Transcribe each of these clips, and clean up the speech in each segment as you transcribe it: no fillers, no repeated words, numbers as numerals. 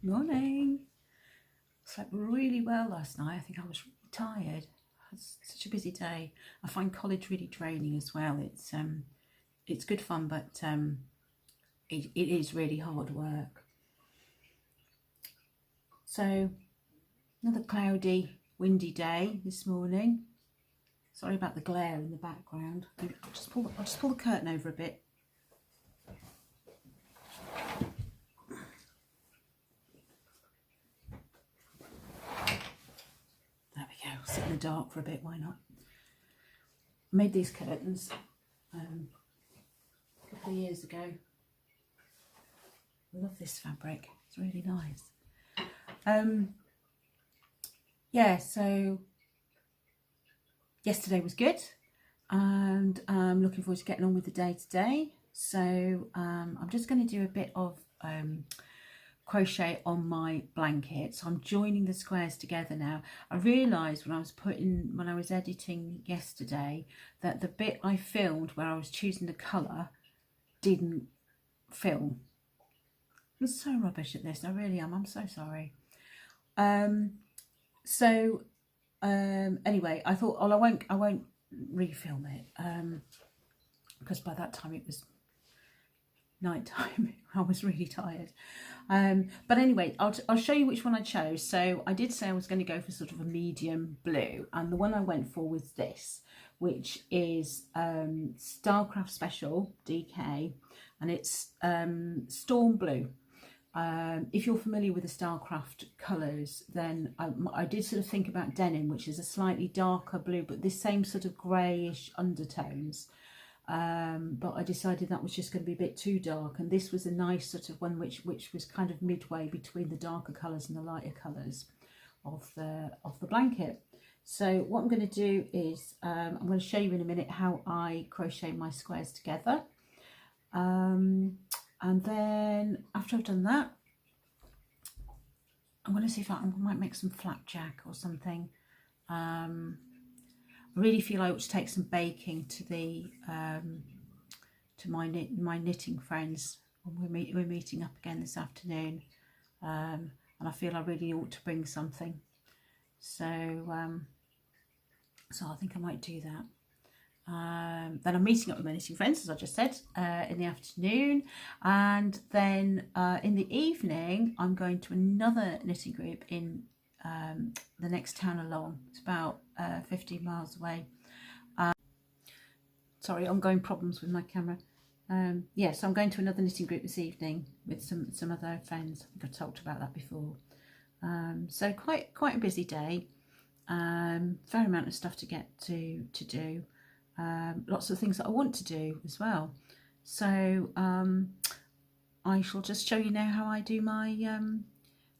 Morning. Slept really well last night. I think I was really tired. It's such a busy day. I find college really draining as well. It's good fun, but it is really hard work. So another cloudy, windy day this morning. Sorry about the glare in the background. I'll just pull the curtain over a bit. There we go. I'll sit in the dark for a bit. Why not? I made these curtains a couple of years ago. I love this fabric. It's really nice. Yeah, so yesterday was good, and I'm looking forward to getting on with the day today. So I'm just going to do a bit of crochet on my blanket. So I'm joining the squares together now. I realised when I was editing yesterday that the bit I filmed where I was choosing the colour didn't film. I'm so rubbish at this. I really am. I'm so sorry. Anyway, I thought, oh, I won't refilm it because by that time it was night time. I was really tired. But anyway, I'll show you which one I chose. So I did say I was going to go for sort of a medium blue, and the one I went for was this, which is Starcraft Special DK, and it's Storm Blue. If you're familiar with the Starcraft colours, then I did sort of think about denim, which is a slightly darker blue, but this same sort of greyish undertones. But I decided that was just going to be a bit too dark, and this was a nice sort of one which was kind of midway between the darker colours and the lighter colours of the blanket. So what I'm going to do is I'm going to show you in a minute how I crochet my squares together. And then after I've done that, I'm going to see if I might make some flapjack or something. I really feel I ought to take some baking to the to my knitting friends. We're meeting up again this afternoon, and I feel I really ought to bring something. So I think I might do that. Then I'm meeting up with my knitting friends, as I just said, in the afternoon, and then in the evening I'm going to another knitting group in the next town along. It's about 15 miles away. Sorry, ongoing problems with my camera. Yeah, so I'm going to another knitting group this evening with some other friends. I think I've talked about that before. So quite a busy day. Fair amount of stuff to get to do. Lots of things that I want to do as well. So I shall just show you now how I do my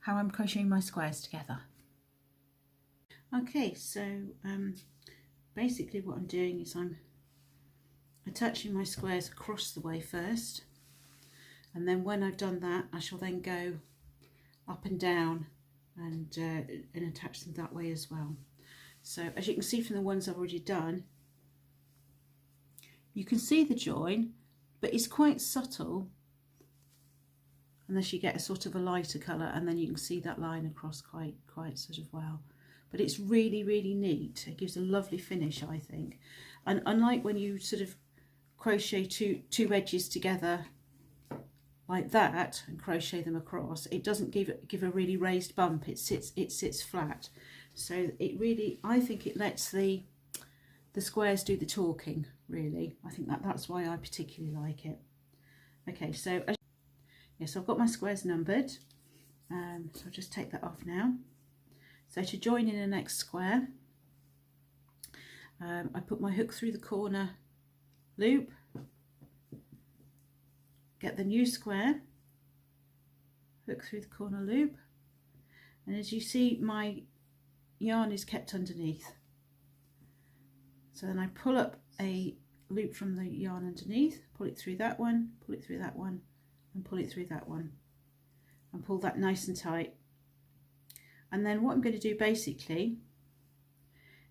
how I'm crocheting my squares together. Okay, so basically what I'm doing is I'm attaching my squares across the way first, and then when I've done that I shall then go up and down and attach them that way as well. So as you can see from the ones I've already done, you can see the join, but it's quite subtle unless you get a sort of a lighter colour, and then you can see that line across quite sort of well. But it's really neat. It gives a lovely finish, I think. And unlike when you sort of crochet two edges together like that and crochet them across, it doesn't give a really raised bump. It sits flat. So it really, I think it lets the squares do the talking, really. I think that's why I particularly like it. Okay, so yes, I've got my squares numbered, so I'll just take that off now. So to join in the next square, I put my hook through the corner loop, get the new square, hook through the corner loop, and as you see my yarn is kept underneath. So then I pull up a loop from the yarn underneath, pull it through that one, pull it through that one, and pull it through that one, and pull that nice and tight. And then what I'm going to do basically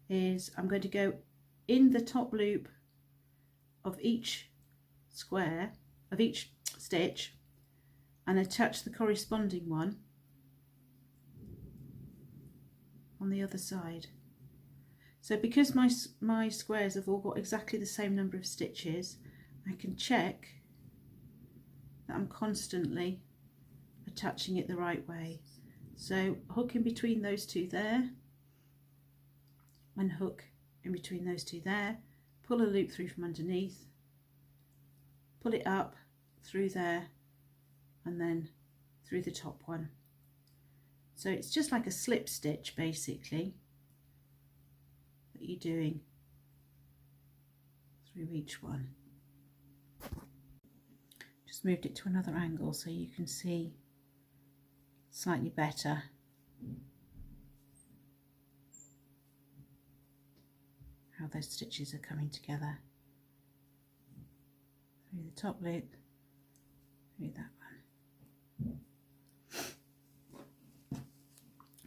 is I'm going to go in the top loop of each square, of each stitch, and attach the corresponding one on the other side. So because my squares have all got exactly the same number of stitches, I can check that I'm constantly attaching it the right way. So hook in between those two there, and hook in between those two there, pull a loop through from underneath, pull it up through there, and then through the top one. So it's just like a slip stitch basically that you're doing through each one. Just moved it to another angle so you can see slightly better. How those stitches are coming together through the top loop, through that one.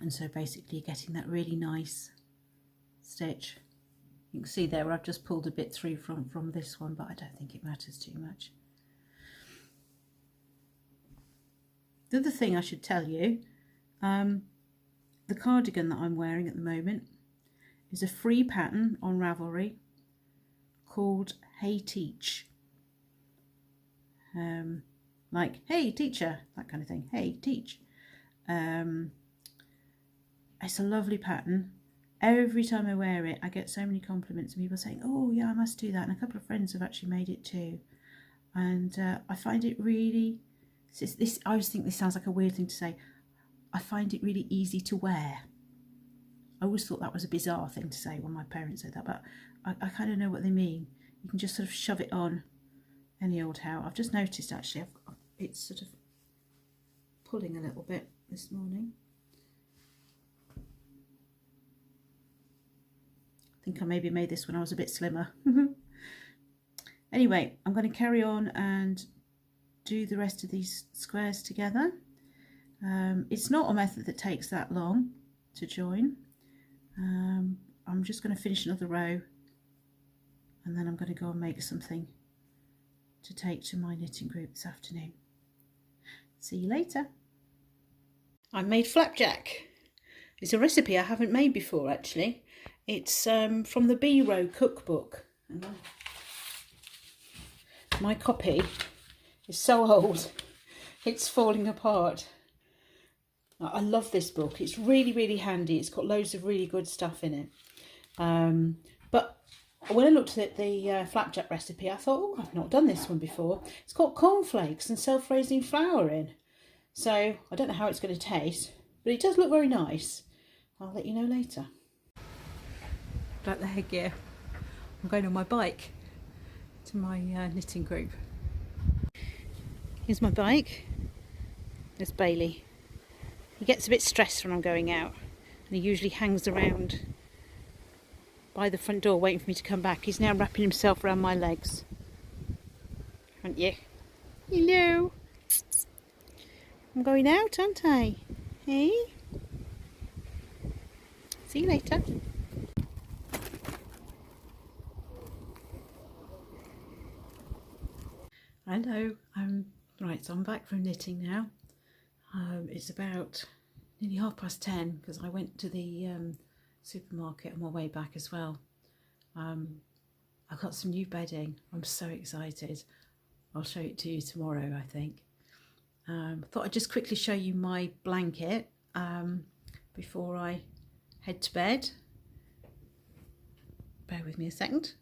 And so basically getting that really nice stitch. You can see there where I've just pulled a bit through from this one, but I don't think it matters too much. The other thing I should tell you, the cardigan that I'm wearing at the moment is a free pattern on Ravelry called Hey Teach. Like, hey teacher, that kind of thing, hey teach. It's a lovely pattern. Every time I wear it, I get so many compliments and people saying, oh yeah, I must do that. And a couple of friends have actually made it too. And I find it really, I always think this sounds like a weird thing to say, I find it really easy to wear. I always thought that was a bizarre thing to say when my parents said that, but I kind of know what they mean. You can just sort of shove it on any old how. I've just noticed actually, it's sort of pulling a little bit this morning. I think I maybe made this when I was a bit slimmer. Anyway, I'm going to carry on and do the rest of these squares together. It's not a method that takes that long to join. I'm just going to finish another row and then I'm going to go and make something to take to my knitting group this afternoon. See you later. I made flapjack. It's a recipe I haven't made before actually. It's from the B-Row cookbook. My copy is so old, it's falling apart. I love this book. It's really, really handy. It's got loads of really good stuff in it. But when I looked at the flapjack recipe, I thought, oh, I've not done this one before. It's got cornflakes and self-raising flour in. So I don't know how it's going to taste, but it does look very nice. I'll let you know later. Like the headgear. I'm going on my bike to my knitting group. Here's my bike. There's Bailey. He gets a bit stressed when I'm going out and he usually hangs around by the front door waiting for me to come back. He's now wrapping himself around my legs. Aren't you? Hello. I'm going out, aren't I? Hey? See you later. Hello. Right, so I'm back from knitting now. It's about nearly 10:30 because I went to the supermarket on my way back as well. I've got some new bedding. I'm so excited. I'll show it to you tomorrow, I think. Thought I'd just quickly show you my blanket before I head to bed. Bear with me a second.